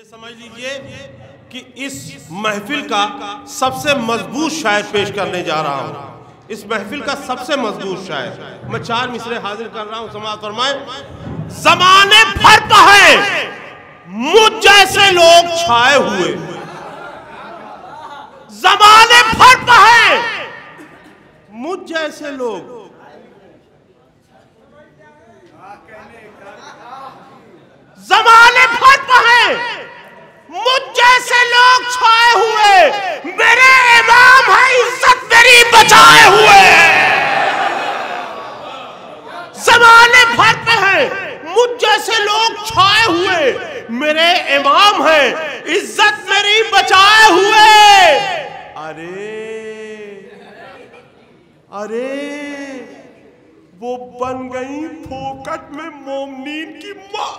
ये समझ लीजिए कि इस महफिल का सबसे मजबूत शायर पेश करने जा रहा हूं। इस महफिल का सबसे मजबूत शायर मैं 4 मिसरे हाजिर कर रहा हूं। समाअत फरमाए। ज़माने भर है मुझ जैसे लोग छाए हुए, ज़माने भर है मुझ जैसे लोग, ज़माने भर है मुझ जैसे लोग छाए हुए, मेरे इमाम है इज्जत मेरी बचाए हुए। ज़माने भर है मुझ जैसे लोग छाए हुए, मेरे इमाम है इज्जत मेरी बचाए हुए। अरे वो बन गई फोकट में मोमनीन की माँ।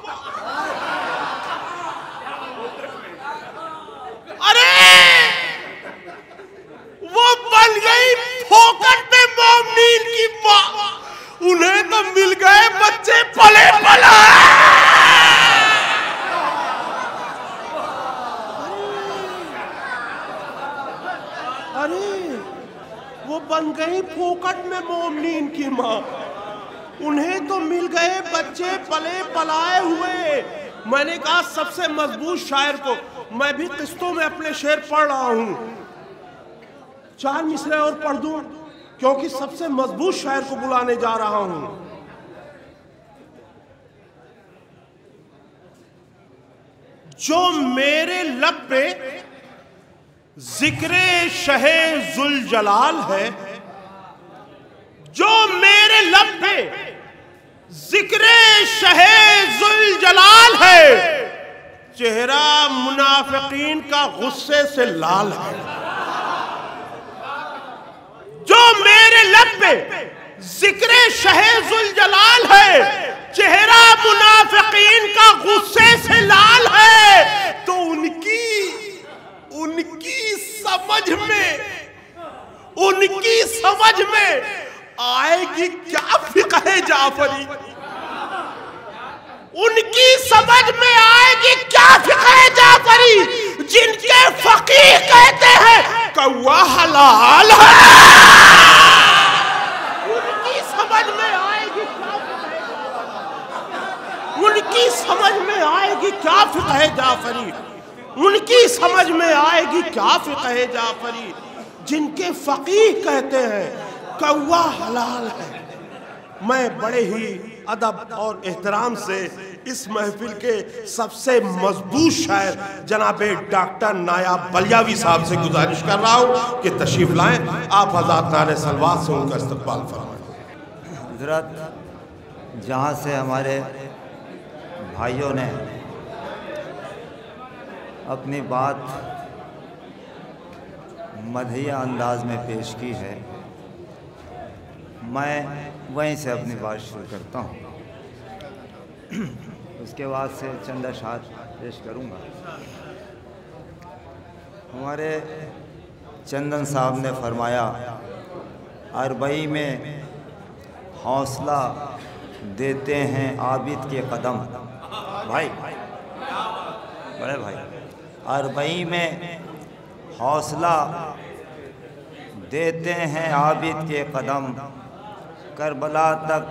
अरे वो बन गई फोकट में मोमनीन की माँ, उन्हें तो मिल गए बच्चे पले पला। अरे वो बन गई फोकट में मोमनीन की माँ, उन्हें तो मिल गए बच्चे पले पलाए हुए। मैंने कहा सबसे मजबूत शायर को, मैं भी किस्तों में अपने शेर पढ़ रहा हूं। 4 मिसरे और पढ़ दूं क्योंकि सबसे मजबूत शायर को बुलाने जा रहा हूं। जो मेरे लब पे जिक्रे शहे जुल जलाल है, जो मेरे लब पे जिक्रे शहे जुल जलाल है, चेहरा मुनाफिकीन का गुस्से से लाल है। जो मेरे लब पे जिक्रे शहे जुल जलाल है, चेहरा मुनाफिकीन का गुस्से से लाल है, तो उनकी समझ में आएगी क्या फिक़्ह जाफरी। उनकी समझ में आएगी क्या फिक़्ह जाफरी, जिनके फकीह कहते हैं कौवा हलाल है। उनकी समझ में आएगी क्या, उनकी समझ में आएगी क्या फिक़्ह जाफरी, उनकी समझ में आएगी क्या फिक़्ह जाफरी, जिनके फकीह कहते हैं कौवा हलाल है। मैं बड़े ही अदब और एहतराम से इस महफिल के सबसे मजबूत शायर जनाबे डॉक्टर नायाब बलियावी साहब से गुजारिश कर रहा हूँ कि तशरीफ लाएं। आप हज़रात नारे सलवात से उनका इस्तकबाल फरमाएं। हज़रत, जहाँ से हमारे भाइयों ने अपनी बात मदहिया अंदाज में पेश की है, मैं वहीं से अपनी बात शुरू करता हूँ। उसके बाद से चंद अशआर पेश करूँगा। हमारे चंदन साहब ने फरमाया, अरबई में हौसला देते हैं आबिद के कदम। भाई बड़े भाई, अरबई में हौसला देते हैं आबिद के कदम, करबला तक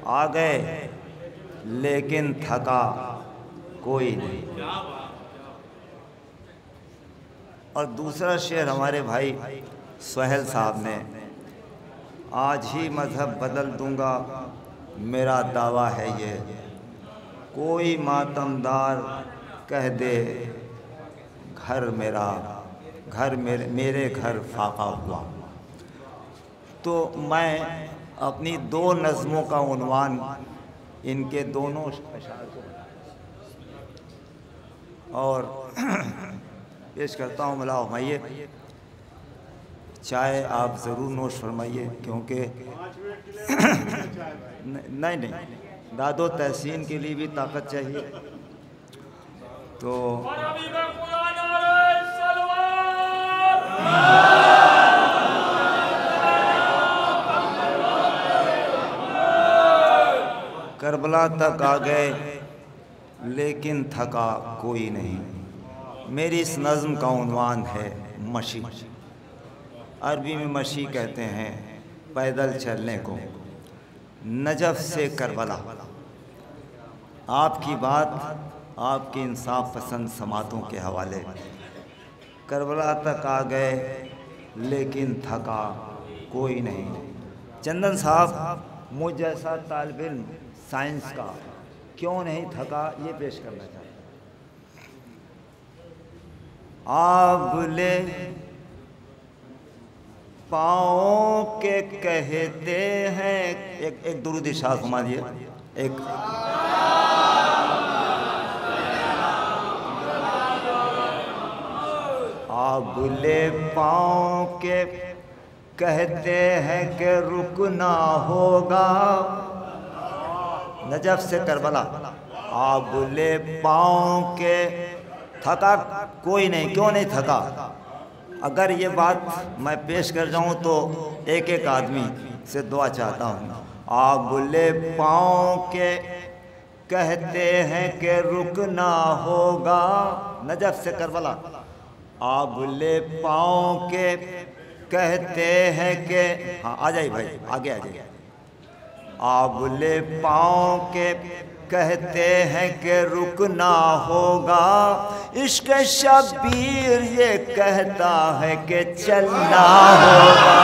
आ गए लेकिन थका कोई नहीं। और दूसरा शेर हमारे भाई सुहेल साहब ने, आज ही मज़हब बदल दूंगा मेरा दावा है ये, कोई मातमदार कह दे घर मेरा, घर मेरे घर फाका हुआ। तो मैं अपनी 2 नज़मों का उन्वान इनके दोनों अशआर को और पेश करता हूँ। मिला फरमाइए, चाय आप ज़रूर नोश फरमाइए, क्योंकि नहीं दादो तहसीन के लिए भी ताकत चाहिए। तो करबला तक आ गए लेकिन थका कोई नहीं। मेरी इस नज़्म का उन्वान है मशी। अरबी में मशी कहते हैं पैदल चलने को। नजफ़ से करबला, आपकी बात आपकी इंसाफ पसंद समातों के हवाले। करबला तक आ गए लेकिन थका कोई नहीं। चंदन साहब, मुझ जैसा तालिब इल्म साइंस का क्यों नहीं थका, ये पेश करना चाहता हूँ। आबुले पाँव के कहते हैं, एक दुरूद इरशाद फरमा दिए। एक आबुले पाँव के कहते हैं कि रुकना होगा। नजफ़ से करबला, आबुले पाँव के थका कोई नहीं, क्यों नहीं थका। अगर ये बात मैं पेश कर जाऊं तो एक एक आदमी से दुआ चाहता हूँ। आबुले पाँव के कहते हैं कि रुकना होगा। नजफ़ से करबला, आबुले पाँव के कहते हैं कि, हाँ आ जाइए भाई, आगे आ जाइए। आबुले पाँव के कहते हैं कि रुकना होगा। इश्क शबीर ये कहता है कि चलना होगा।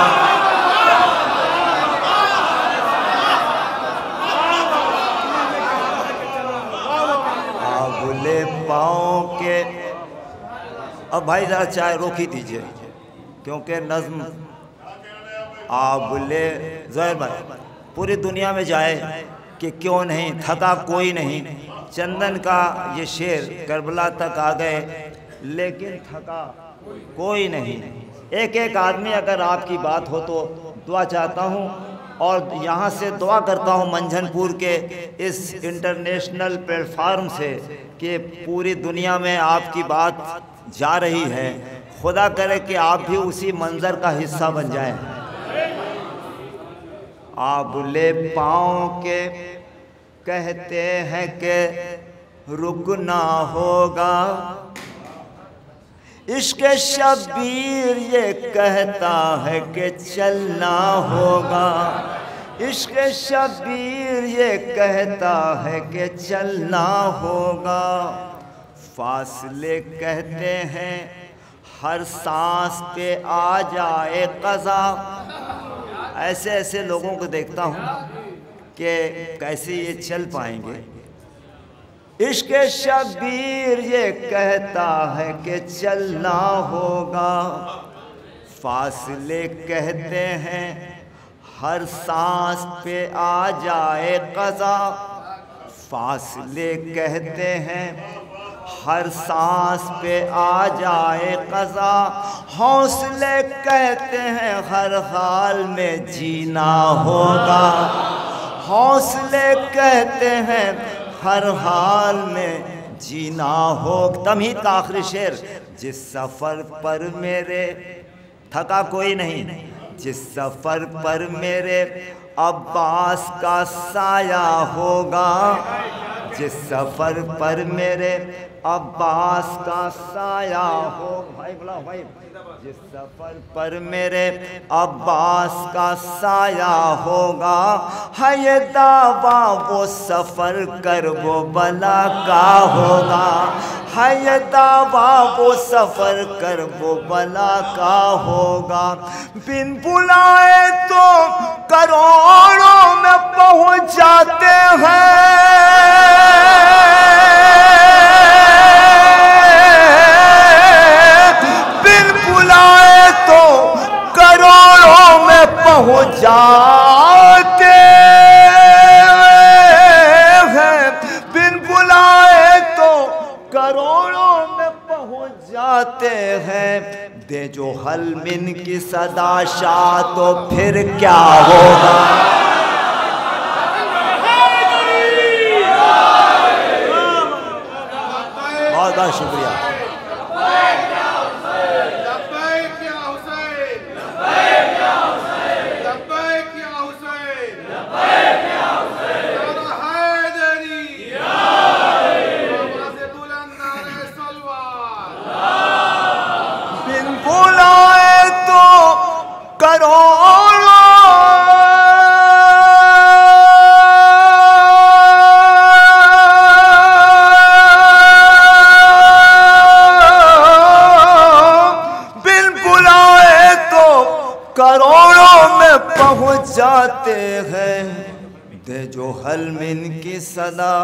आबुले पाँव के, अब भाई ज़रा चाय रोक ही दीजिए क्योंकि नज़्म आबुले ज़हर भाई पूरी दुनिया में जाए कि क्यों नहीं थका कोई नहीं। चंदन का ये शेर, करबला तक आ गए लेकिन थका कोई नहीं। एक एक आदमी अगर आपकी बात हो तो दुआ चाहता हूँ और यहाँ से दुआ करता हूँ मंझनपुर के इस इंटरनेशनल प्लेटफार्म से कि पूरी दुनिया में आपकी बात जा रही है। खुदा करे कि आप भी उसी मंजर का हिस्सा बन जाएं। आबुले पाँव के कहते हैं कि रुकना होगा। इश्क शबीर ये कहता है कि चलना होगा। इश्क शबीर ये कहता है कि चलना होगा। फासले कहते हैं हर सांस पे आ जाए क़ज़ा। ऐसे ऐसे लोगों को देखता हूँ कि कैसे ये चल पाएंगे। इश्क शबीर ये कहता है कि चलना होगा। फासले कहते हैं हर सांस पे आ जाए क़ज़ा। फासले कहते हैं हर सांस पे आ जाए क़ज़ा। हौसले कहते हैं हर हाल में जीना होगा। हौसले कहते हैं हर हाल में जीना हो। तमहीद का आखिरी शेर, जिस सफ़र पर मेरे थका कोई नहीं, जिस सफ़र पर मेरे अब्बास का साया होगा। जिस सफ़र पर मेरे अब्बास का साया हो, भाई बुलाओ भाई। जिस सफ़र पर मेरे अब्बास का साया होगा। है ये दावा वो सफ़र कर वो बला का होगा। है ये दावा वो सफ़र कर वो बला का होगा। बिन बुलाए तो करोड़ों में पहुँच जाते हैं। करोड़ों में पहुँच जाते हैं। बिन बुलाए तो करोड़ों में पहुँच जाते हैं। दे जो हलमिन की सदा शाह तो फिर क्या होगा। बहुत बहुत शुक्रिया। जाते हैं, दे जो हलमिन की सदा,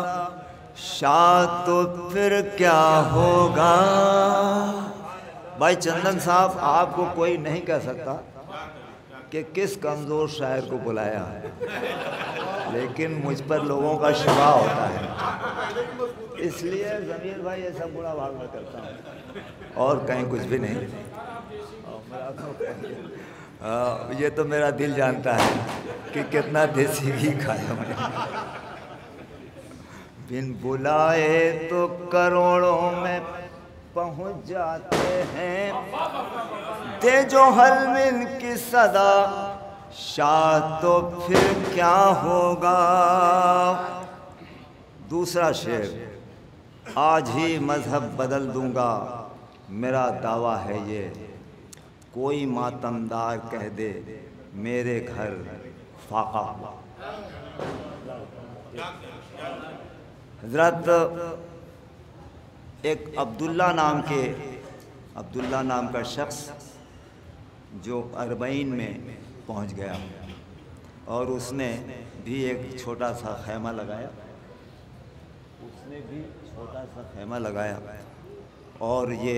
शाह तो फिर क्या होगा। भाई चंदन साहब, आपको कोई नहीं कह सकता कि किस कमज़ोर शायर को बुलाया है, लेकिन मुझ पर लोगों का शिवा होता है, इसलिए ज़मीर भाई ये सब बुरा भाग में करता हूँ और कहीं कुछ भी नहीं। ये तो मेरा दिल जानता है कि कितना देसी घी खाया मैंने। बिन बुलाए तो करोड़ों में पहुंच जाते हैं, दे जो हलमिन की सदा, शाह तो फिर क्या होगा। दूसरा शेर, आज ही मजहब बदल दूंगा, मेरा दावा है ये, कोई मातमदार कह दे मेरे घर फाका हुआ। हजरत एक अब्दुल्ला नाम का शख्स जो अरबईन में पहुंच गया और उसने भी एक छोटा सा खैमा लगाया, और ये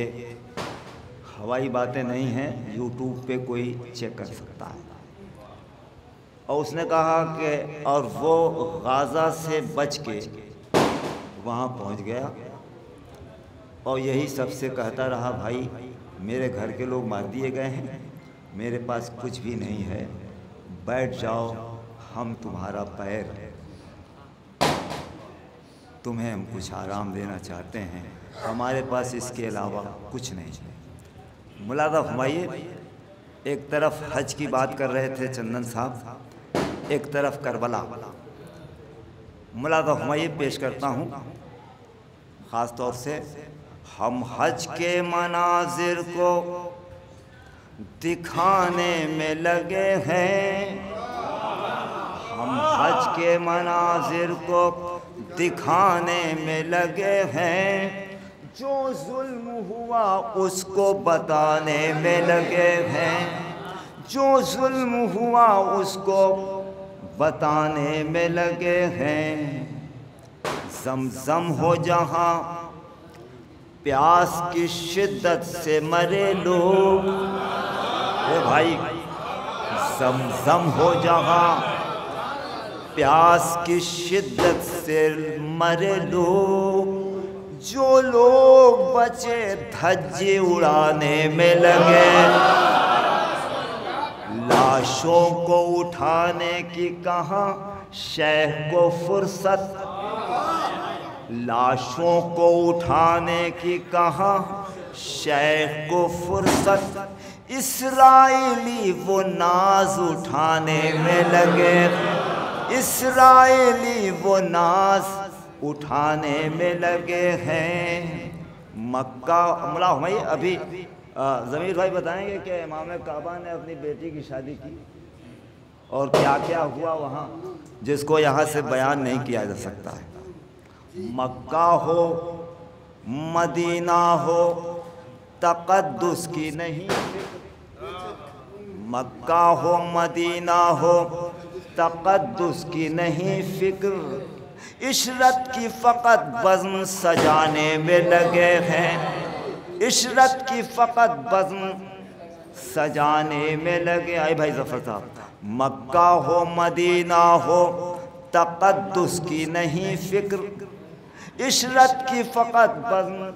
हवाई बातें नहीं हैं, यूट्यूब पे कोई चेक कर सकता है। और उसने कहा कि और वो गाज़ा से बच के वहाँ पहुँच गया और यही सबसे कहता रहा, भाई मेरे घर के लोग मार दिए गए हैं, मेरे पास कुछ भी नहीं है, बैठ जाओ, हम तुम्हारा पैर, तुम्हें हम कुछ आराम देना चाहते हैं, हमारे पास इसके अलावा कुछ नहीं है। मुलादा फरमाइए, एक तरफ हज की बात कर रहे थे चंदन साहब, एक तरफ करबला। मुलादा फरमाइए, पेश करता हूँ ख़ास तौर से, हम हज के मनाजिर को दिखाने में लगे हैं, हम हज के मनाजिर को दिखाने में लगे हैं, जो जुल्म हुआ उसको बताने में लगे हैं, जो जुल्म हुआ उसको बताने में लगे हैं। ज़मज़म हो जहाँ प्यास की शिद्दत से मरे लोग, ओ भाई, ज़मज़म हो जहाँ प्यास की शिद्दत से मरे लोग, जो लोग बचे धज्जे उड़ाने में लगे, लाशों को उठाने की कहाँ शेख को फुर्सत, लाशों को उठाने की कहाँ शेख को फुर्सत, इस्राएली वो नाज उठाने में लगे, इस्राएली वो नाज उठाने में लगे हैं। मक्का मुला भाई, अभी ज़मीर भाई बताएंगे कि इमाम काबा ने अपनी बेटी की शादी की और क्या क्या हुआ वहाँ, जिसको यहाँ से बयान नहीं किया जा सकता है। मक्का हो मदीना हो तक़द्दुस की नहीं फिक्र, मक्का हो मदीना हो तक़द्दुस की नहीं फिक्र, इशरत की फ़कत बज़्म सजाने में लगे हैं, इशरत की फ़कत बज़्म सजाने में लगे। आए भाई ज़फ़र साहब, मक्का हो मदीना हो तक़द्दुस की नहीं फ़िक्र, इशरत की फ़कत बज़्म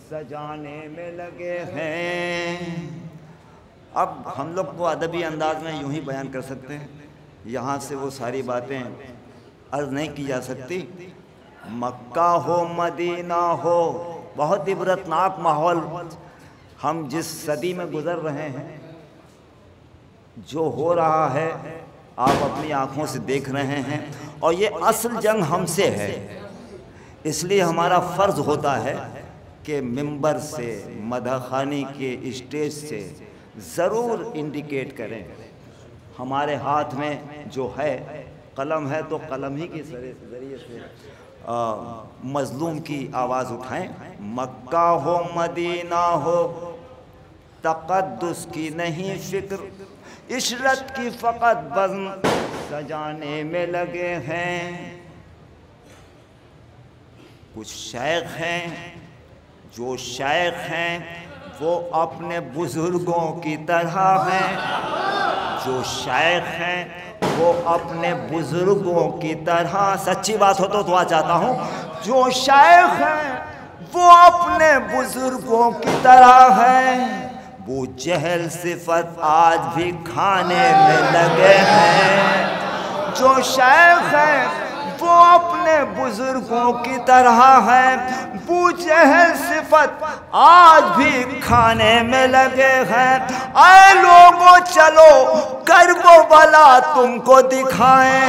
सजाने में लगे हैं। अब हम लोग को अदबी अंदाज में यूँ ही बयान कर सकते हैं, यहाँ से वो सारी बातें अर्ज़ नहीं की जा सकती। मक्का हो मदीना हो, बहुत इबरतनाक माहौल हम जिस सदी में गुज़र रहे हैं, जो हो रहा है आप अपनी आँखों से देख रहे हैं, और ये असल जंग हमसे है। इसलिए हमारा फ़र्ज़ होता है कि मिंबर से, मदखानी के स्टेज से ज़रूर इंडिकेट करें। हमारे हाथ में जो है कलम है, तो कलम ही के ज़रिए से मज़लूम की आवाज़ उठाएं। मक्का हो मदीना हो तक़द्दुस की नहीं फ़िक्र, इशरत की फ़कत बज़्म सजाने में लगे हैं। कुछ शेख हैं, जो शेख हैं वो अपने बुज़ुर्गों की तरह हैं। जो शेख हैं वो अपने बुज़ुर्गों की तरह, सच्ची बात हो तो दुआ चाहता हूँ, जो शेख हैं वो अपने बुज़ुर्गों की तरह हैं। वो जहल सिफत आज भी खाने में लगे हैं। जो शेख हैं वो अपने बुजुर्गों की तरह है। वो जहल सिफत आज भी खाने में लगे हैं। ऐ लोगों चलो कर्बो बला तुमको दिखाएं।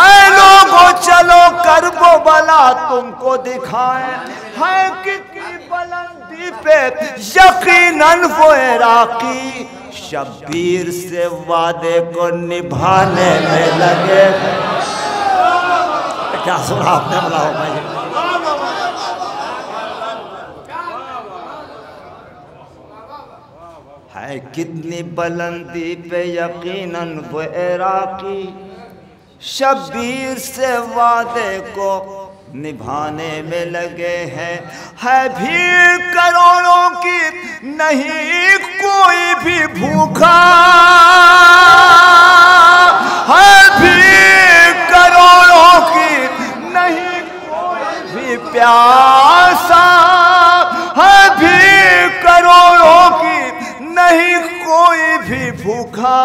ऐ लोगों चलो कर्बो बला तुमको दिखाएं। है कितनी बुलंदी पे यकीनन वो इराकी शब्बीर से वादे को निभाने में लगे हैं। क्या सुना आपने? बुलाओ भाई। है कितनी बुलंदी पे यकीनन वो इराकी शब्बीर से वादे को निभाने में लगे हैं। है भीड़ करोड़ों की, नहीं कोई भी भूखा। है भीड़ करोड़ों की, नहीं कोई भी प्यासा। है भीड़ करोड़ों की, नहीं कोई भी भूखा।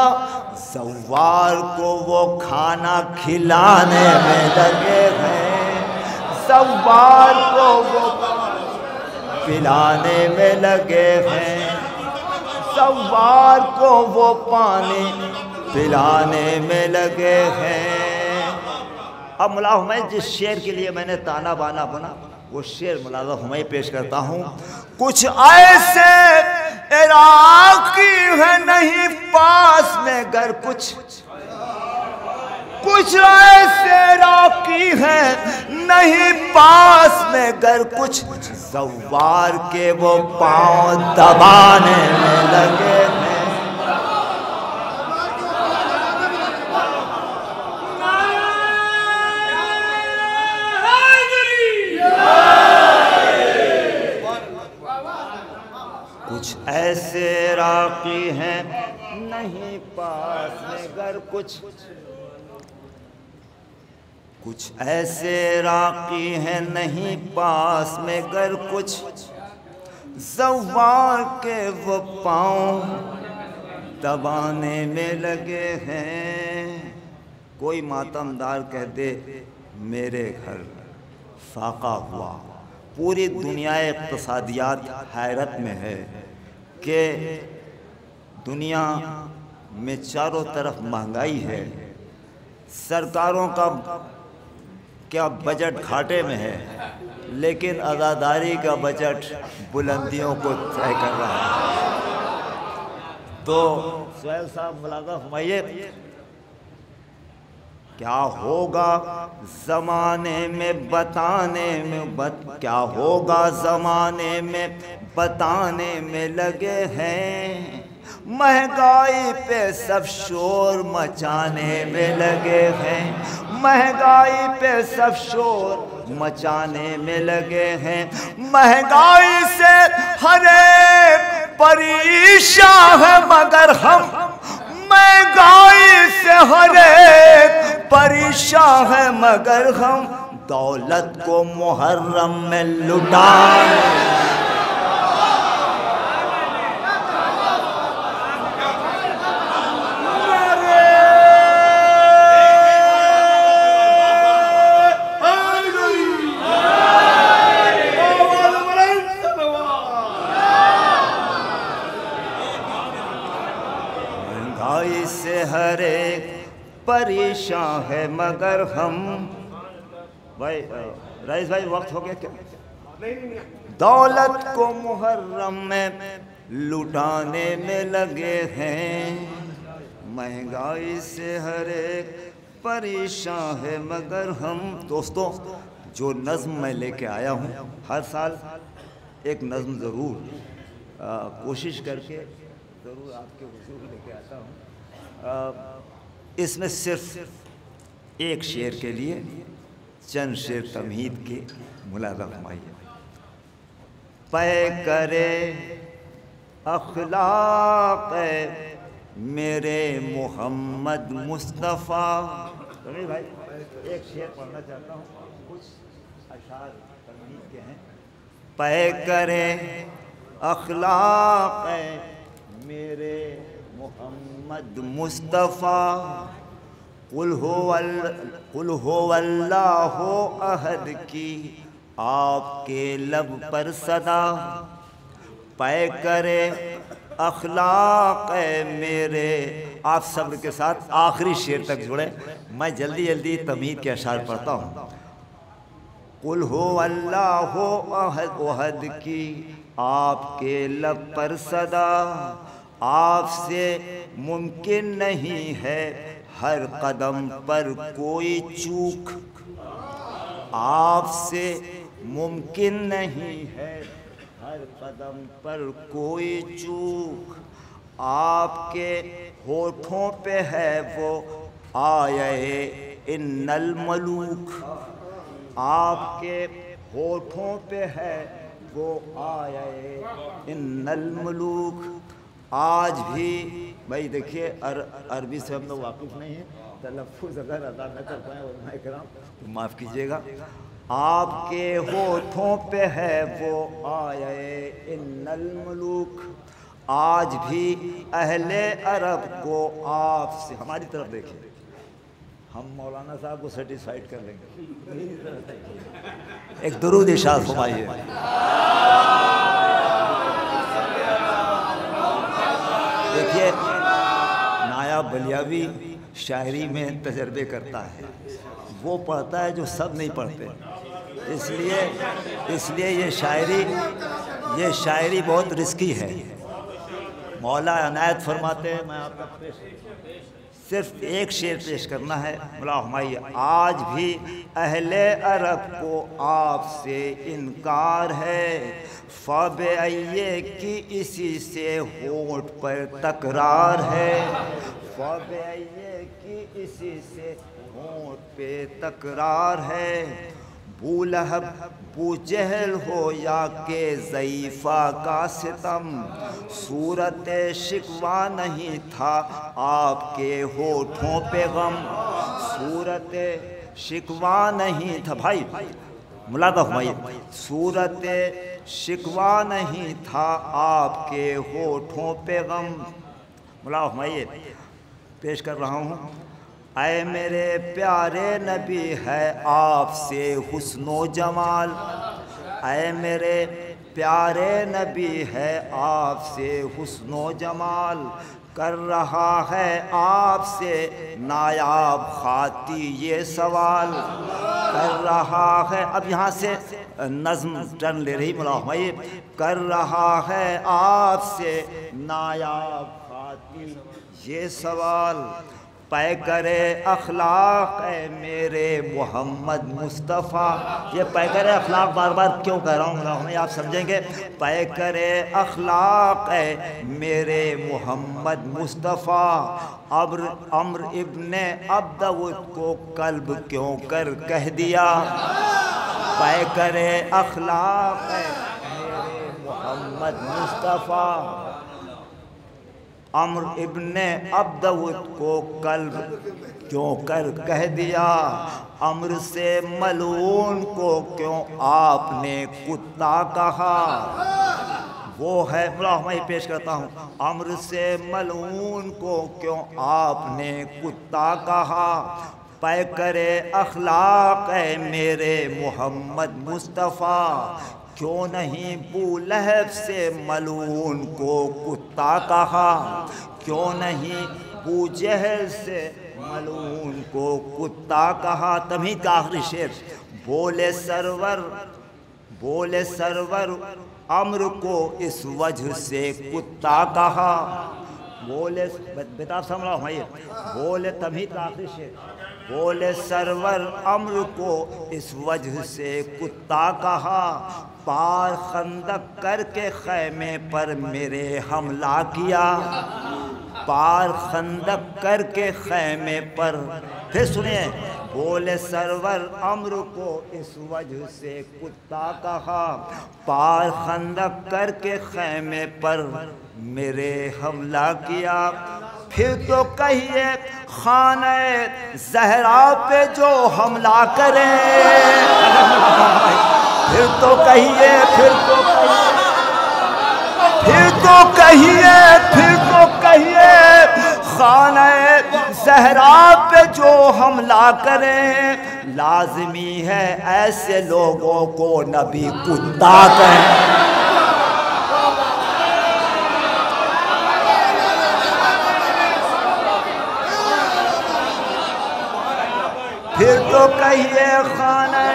सवार को वो खाना खिलाने में लगे हैं। सवार को वो पिलाने में लगे हैं। सवार को वो पानी पिलाने में लगे हैं। अब मुला हुमैन जिस शेर के लिए मैंने ताना बाना बना, वो शेर मुला हुमैन पेश करता हूँ। कुछ ऐसे इराकी है नहीं पास में गर कुछ ऐसे इराकी हैं नहीं पास में गर कुछ। सवार के वो पांव दबाने में लगे हैं। कुछ ऐसे इराकी हैं नहीं पास में गर कुछ ऐसे इराकी हैं नहीं पास में गर कुछ। सवार के वो पाँव दबाने में लगे हैं। कोई मातमदार कह दे मेरे घर फाका हुआ। पूरी दुनिया इक़्तिसादियात हैरत में है कि दुनिया में चारों तरफ महंगाई है। सरकारों का क्या बजट घाटे में है, लेकिन अज़ादारी का बजट बुलंदियों को तय कर रहा है। तो सुहेल साहब मुलाज़ा फरमाइए, क्या होगा ज़माने में बताने में क्या होगा ज़माने में बताने में लगे हैं। महंगाई पे सब शोर मचाने में लगे हैं। महंगाई पे सब शोर मचाने में लगे हैं। महंगाई से हर एक परेशान है मगर हम। महंगाई से हर एक परेशान है मगर हम। दौलत को मुहर्रम में लुटाए। हर एक परेशान है मगर हम। भाई रईस भाई वक्त हो गया क्या? दौलत को मुहर्रम में लुटाने में लगे हैं। महंगाई से हर एक परेशान है मगर हम। दोस्तों, जो नज़्म मैं लेके आया हूँ, हर साल एक नज़्म ज़रूर कोशिश करके ज़रूर आपके हुजूर लेके आता हूँ। इसमें सिर्फ एक शेर के लिए चंद शेर तमहीद के मुलाज़ा फरमाइए। पै करे अखलाक मेरे मोहम्मद मुस्तफ़ा। रवि भाई एक शेर पढ़ना चाहता हूँ, कुछ अशार तमहीद के हैं। पै करे अखलाक मेरे मोहम्मद मुस्तफ़ा, कुल हो अल्लाह अहद की आपके लब पर सदा। पै करे अखलाक मेरे, आप सब्र के साथ आखिरी शेर तक जुड़े, मैं जल्दी जल्दी तमहीद के अशार पढ़ता हूँ। कुल हो अल्लाह अहद की आपके लब पर सदा, आपसे मुमकिन नहीं है हर कदम पर कोई चूक। आपसे मुमकिन नहीं है हर कदम पर कोई चूक। आपके होठों पे है वो आये इन्नल मलूक। आपके होठों पे है वो आये इन्नल मलूक। आज भी भाई देखिए अरबी से हम लोग वाकिफ़ नहीं हैं, तलफ़्फ़ुज़ अगर अदा न कर पाएँ उलमा इकराम तो माफ़ कीजिएगा। आपके होठों पे है वो आये इन्नल मलूक। आज भी अहले अरब को आपसे, हमारी तरफ देखिए, हम मौलाना साहब को सेटिस्फाइड कर लेंगे। एक दुरूद इरशाद फरमाइए। देखिए नायाब बलियावी शायरी में तजर्बे करता है, वो पढ़ता है जो सब नहीं पढ़ते। इसलिए ये शायरी बहुत रिस्की है। मौला अनायत फरमाते हैं, मैं आपका सिर्फ एक शेर पेश करना है। मौला फरमाइए, आज भी अहले अरब को आपसे इनकार है, फ़ब अय्ये की इसी से होंठ पर तकरार है। फ़ब अय्ये की इसी से होंठ पे तकरार है। बू लहब बू जहल हो या के ज़ईफ़ा का सितम, सूरत शिकवा नहीं था आपके होठों पे गम। सूरत शिकवा नहीं था, भाई मुलादा फरमाइए, सूरत शिकवा नहीं था आपके होठों पे गम। मुलादा फरमाइए, पेश कर रहा हूँ। ऐ मेरे प्यारे नबी है आपसे हुस्नो जमाल। ऐ मेरे प्यारे नबी है आपसे हुस्नो जमाल। कर रहा है आपसे नायाब खाती ये सवाल। कर रहा है, अब यहाँ से नज़्म टर्न ले रही मुलाज़, कर रहा है आपसे नायाब खाती ये सवाल। पै करे अखलाक मेरे मोहम्मद मुस्तफ़ा। ये पै करे अखलाक बार बार क्यों कह रहा हूँ हमें आप समझेंगे। पै करे अखलाक मेरे मोहम्मद मुस्तफ़ा। अम्र इब्ने अब्दउद को कल्ब क्यों कर कह दिया। पै करे अखलाक मेरे मोहम्मद मुस्तफ़ा। अम्र इब्ने अब्दउद को कल्ब क्यों कर कह दिया। अम्र से मलून को क्यों आपने कुत्ता कहा। वो है मैं पेश करता हूँ। अम्र से मलून को क्यों आपने कुत्ता कहा। पै करे अखलाक मेरे मोहम्मद मुस्तफ़ा। क्यों नहीं बू लहब से मलून को कुत्ता कहा। क्यों नहीं बू जहल से मलून को कुत्ता कहा। तभी का आखिरी शेर, बोले सरवर अम्र को इस वजह से कुत्ता कहा। बोले बेताब समझा भाई, बोले तभी का आखिरी शेर, बोले सरवर अम्र को इस वजह से कुत्ता कहा। पार खंदक करके खैमे पर मेरे हमला किया, पार खंदक करके खैमे पर। फिर सुनिए, बोले सरवर अम्र को इस वजह से कुत्ता कहा, पार खंदक करके खैमे पर मेरे हमला किया। फिर तो कहिए खाने ज़हरा पे जो हमला करे, फिर तो कहिए, फिर तो कहिए, फिर तो कहिए खाने ज़हरा पे जो हमला करें, लाज़मी है ऐसे लोगों को नबी कुत्ता कहें। फिर तो कहिए खाने,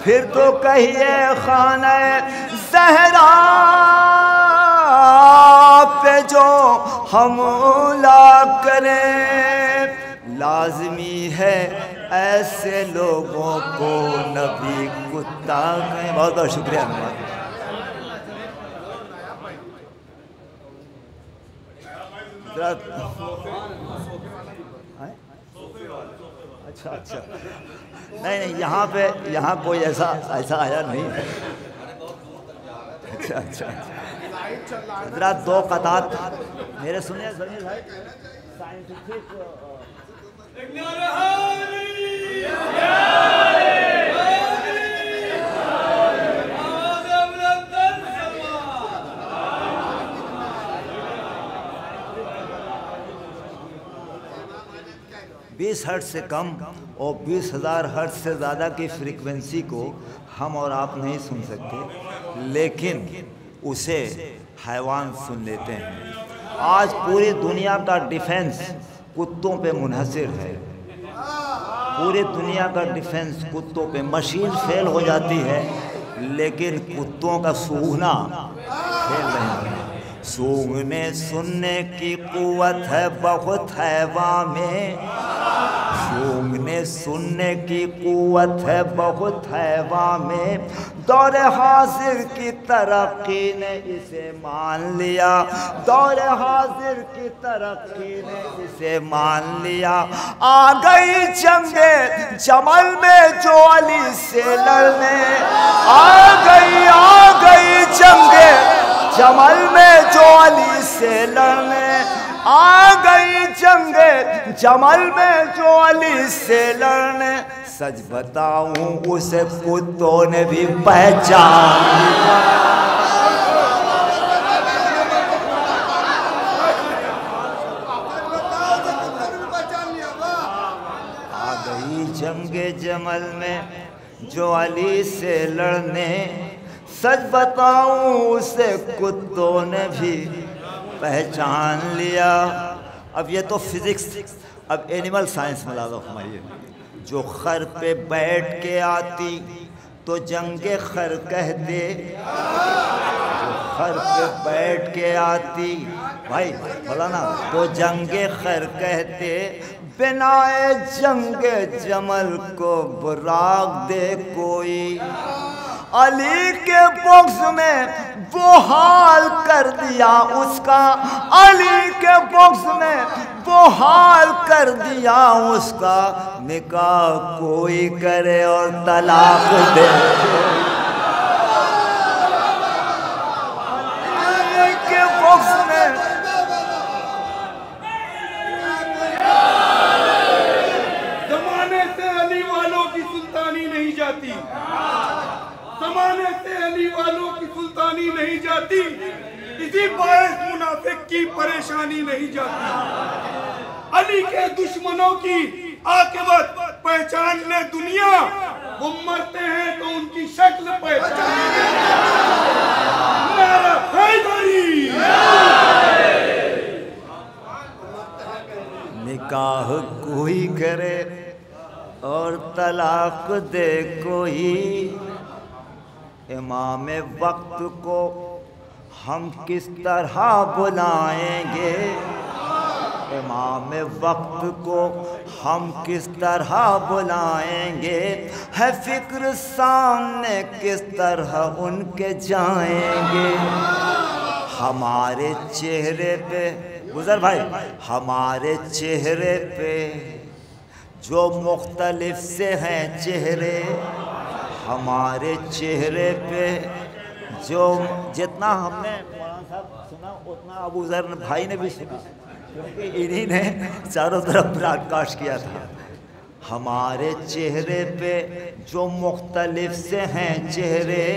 फिर तो कहिए खाने ज़हरा पे जो हमला करें, लाज़मी है ऐसे लोगों को नबी कुत्ता कहें। बहुत बहुत शुक्रिया। अच्छा अच्छा, नहीं, यहाँ कोई ऐसा आया नहीं। अच्छा अच्छा, जरा दो कतार मेरे सुनिए भाई। साइंटिफिक 20 हर्ट्ज से कम और 20,000 हर्ट्ज से ज़्यादा की फ्रीक्वेंसी को हम और आप नहीं सुन सकते, लेकिन उसे हैवान सुन लेते हैं। आज पूरी दुनिया का डिफेंस कुत्तों पे मुनहसर है। पूरी दुनिया का डिफेंस कुत्तों पे। मशीन फेल हो जाती है लेकिन कुत्तों का सूंघना फेल नहीं होता। सूंघने सुनने की कुव्वत है बहुत हैवान में, सूंघने सुनने की कुव्वत है बहुत हैवान में। दौरे हाजिर की तरक्की ने इसे मान लिया, दौरे हाजिर की तरक्की ने इसे मान लिया। आ गई जंगे जमल में जो अली से लड़ने, आ गई जंगे जमल में जो अली से लड़ने, आ गई जंगे जमल में जो अली से लड़ने। सच बताऊं उसे कुत्तों ने भी पहचान लिया। आ गई जंगे जमल में जो अली से लड़ने, सच बताऊं उसे कुत्तों ने भी पहचान लिया। अब ये तो फिजिक्स, अब एनिमल साइंस में ला दो हमारी। जो खर पे बैठ के आती तो जंगे खर कहते, जो खर पे बैठ के आती भाई बोला ना तो जंगे खर कहते। बिनाए जंगे जमल को बुराक दे कोई, अली के बॉक्स में वो हाल कर दिया उसका, अली के बॉक्स में वो हाल कर दिया उसका। निकाह कोई करे और तलाक दे, अली के बॉक्स में। जमाने से अली वालों की सुल्तानी नहीं जाती, जमाने से अली वालों की सुल्तानी नहीं जाती, इसी बायस मुनाफिक की परेशानी नहीं जाती। अली के दुश्मनों की आकिबत पहचान ले दुनिया, वो मरते हैं तो उनकी शक्ल पहचान। नारा हैदरी। निकाह कोई करे और तलाक दे कोई, इमाम वक्त को हम किस तरह बुलाएंगे, इमाम वक्त को हम किस तरह बुलाएंगे, है फिक्र सामने किस तरह उनके जाएंगे। हमारे चेहरे पे गुजर भाई, हमारे चेहरे पे जो मुख्तलिफ से हैं चेहरे, हमारे चेहरे पे जो जितना हमने मौलाना साहब सुना उतना अबू ज़र भाई ने भी सुना, क्योंकि इन्हीं ने चारों तरफ ब्रॉडकास्ट किया था। हमारे चेहरे पे जो मुख्तलिफ से हैं चेहरे,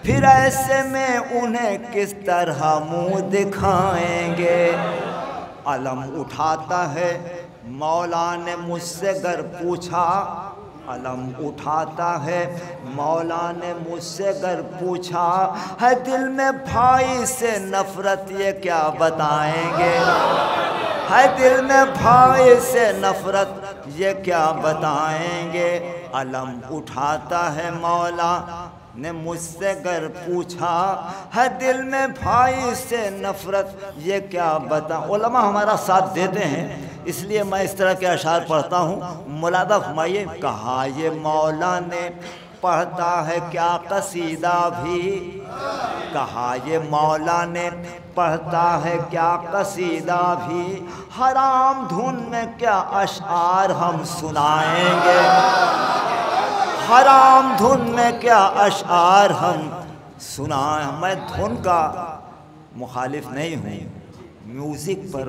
फिर ऐसे में उन्हें किस तरह मुँह दिखाएंगे। अलम उठाता है मौला ने मुझसे गर पूछा, अलम उठाता है मौला ने मुझसे गर पूछा, है दिल में भाई से नफरत ये क्या बताएंगे, है दिल में भाई से नफरत ये क्या बताएंगे। अलम उठाता है मौला ने मुझसे गर पूछा, है दिल में भाई से नफरत ये क्या बता। उलमा हमारा साथ देते हैं, इसलिए मैं इस तरह के अशार पढ़ता हूँ। मुलादा फरमाइए, कहा ये मौला ने पढ़ता है क्या कसीदा भी, कहा ये मौला ने पढ़ता है क्या कसीदा भी, हराम धुन में क्या अशार हम सुनाएंगे, हराम धुन में क्या अशार हम सुनाएं। मैं धुन का मुखालिफ नहीं हूँ, म्यूज़िक पर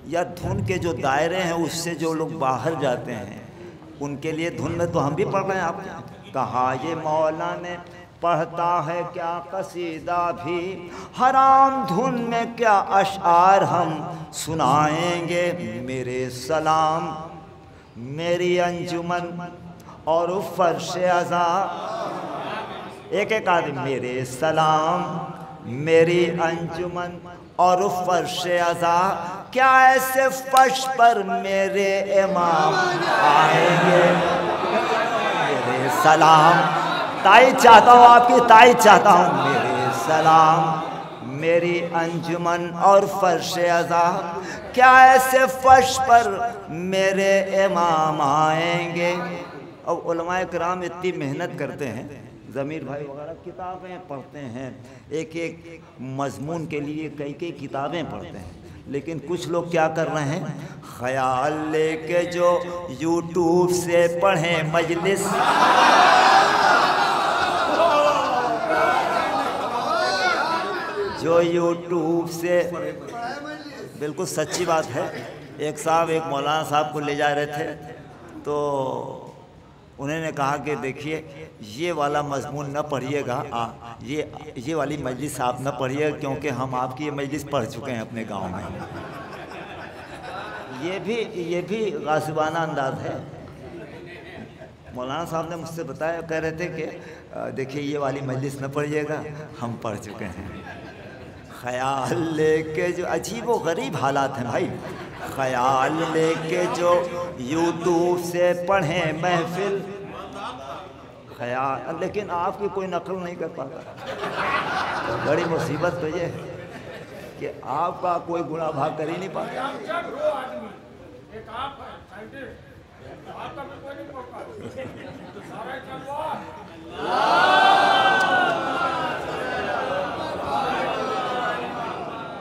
या धुन के जो दायरे हैं उससे जो लोग बाहर जाते हैं उनके लिए धुन में तो हम भी पढ़ रहे हैं। आप कहा ये मौला ने पढ़ता है क्या कसीदा भी, हराम धुन में क्या अशार हम सुनाएंगे। मेरे सलाम मेरी अंजुमन और फर्श अज़ा, एक एक आदमी, मेरे सलाम मेरी अंजुमन और फर्श अज़ा, क्या ऐसे फर्श पर मेरे इमाम आएंगे। मेरे सलाम, ताई चाहता हूँ आपकी ताई चाहता हूँ, मेरे सलाम मेरी अंजुमन और फर्श अज़ा, क्या ऐसे फर्श पर मेरे इमाम आएंगे। और उलमाए किराम इतनी मेहनत करते हैं, ज़मीर भाई वगैरह किताबें पढ़ते हैं, एक एक मजमून के लिए कई कई किताबें पढ़ते हैं, लेकिन कुछ लोग क्या कर रहे हैं, ख्याल लेके जो यूट्यूब से पढ़ें मजलिस, जो यूट्यूब से, बिल्कुल सच्ची बात है। एक साहब एक मौलाना साहब को ले जा रहे थे, तो उन्होंने कहा कि देखिए ये वाला मजमून न पढ़िएगा, ये वाली मजलिस आप न पढ़िएगा, क्योंकि हम आपकी ये मजलिस पढ़ चुके हैं अपने गांव में। ये भी गासिबाना अंदाज है। मौलाना साहब ने मुझसे बताया, कह रहे थे कि देखिए ये वाली मजलिस न पढ़िएगा, हम पढ़ चुके हैं। ख्याल लेके जो, अजीब व गरीब हालात हैं भाई, ख्याल लेके जो यूट्यूब से पढ़ें महफिल, ख्याल, लेकिन आपकी कोई नकल नहीं कर पाता। बड़ी मुसीबत तो ये है कि आपका कोई गुनाह भाग कर ही नहीं पाता।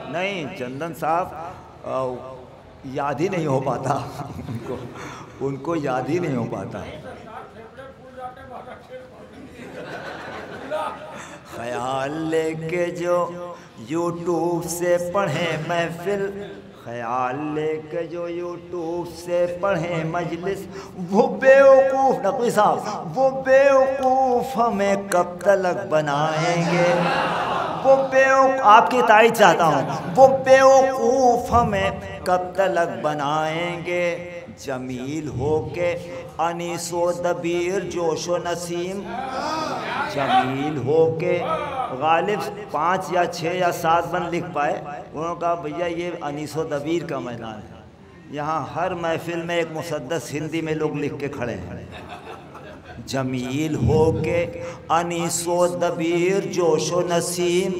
नहीं, चंदन साहब याद ही नहीं हो पाता उनको याद ही नहीं हो पाता। ख्याल लेके जो यूट्यूब से पढ़ें महफिल, ख्याल लेके जो यूट्यूब से पढ़ें मजलिस, वो बेवकूफ़ नकवी साहब, वो बेवकूफ़ हमें कब तक बनाएंगे। वो बेवकूफ़, आपकी तारीफ चाहता हूँ, वो बेवकूफ़ हमें कब तक बनाएंगे। जमील हो के अनीसो दबीर जोशो नसीम, जमील हो के गालिब 5 या 6 या 7 बन लिख पाए। उन्होंने कहा भैया ये अनीसो दबीर का मैदान है, यहाँ हर महफिल में एक मुसद्दस हिंदी में लोग लिख के खड़े हैं। जमील हो के अनीसो दबीर जोशो नसीम,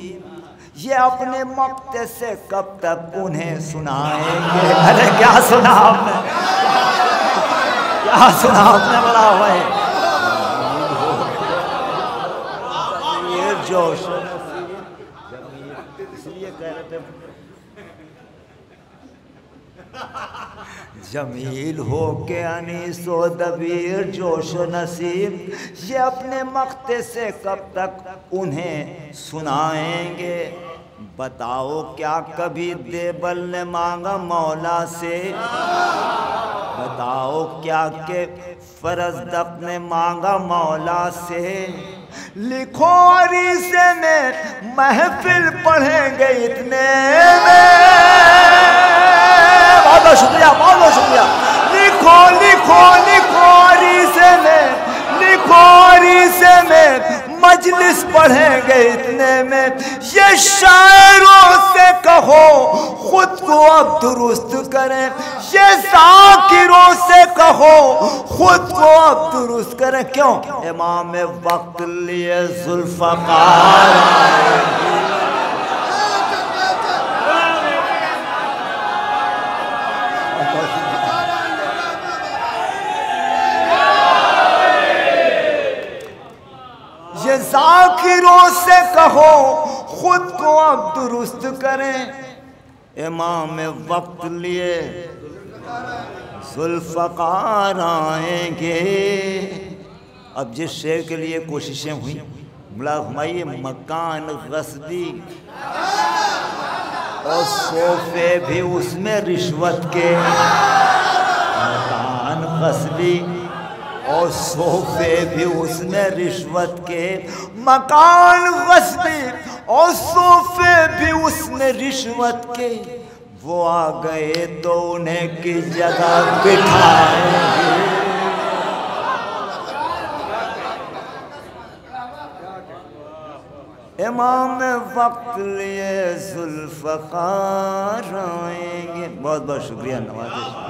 ये अपने मक्ते से कब तक उन्हें सुनाएंगे। अरे क्या सुना आपने, क्या सुना आपने, बड़ा हुआ है ये जोश। इसलिए कह रहे थे जमील हो के अनीसो दबीर जोश नसीब, ये अपने मक्ते से कब तक उन्हें सुनाएंगे। बताओ क्या कभी देबल ने मांगा मौला से, बताओ क्या के फरजदक ने मांगा मौला से। लिखो अरीसे में महफिल पढ़ेंगे इतने में। बहुत बहुत शुक्रिया, बहुत बहुत शुक्रिया। लिखो लिखो लिखो अरीसे में, लिखो अरीसे में मजलिस पढ़ेंगे इतने में। ये शायरों से कहो खुद को अब दुरुस्त करें, ये ज़ाकिरों से कहो खुद को अब दुरुस्त करें। क्यों? इमाम वक्त लिए जुल्फ़कार ये ज़ाकिरों से कहो खुद को अब दुरुस्त करें। इमाम वक्त लिए जुल्फ़कार आएंगे। अब जिस शेर के लिए कोशिशें हुई, मुला हुमायूं मकान गस्बी और सोफे भी उसमें रिश्वत के, मकान गस्बी और सोफे भी उसमें रिश्वत के। मकान गस्बी और सोफे भी उसमें रिश्वत के। वो आ गए तो उन्हें किस जगह बिठाएंगे। इमाम वक्त लिए जुल्फ़कार आएंगे। बहुत बहुत शुक्रिया नवाज़िश।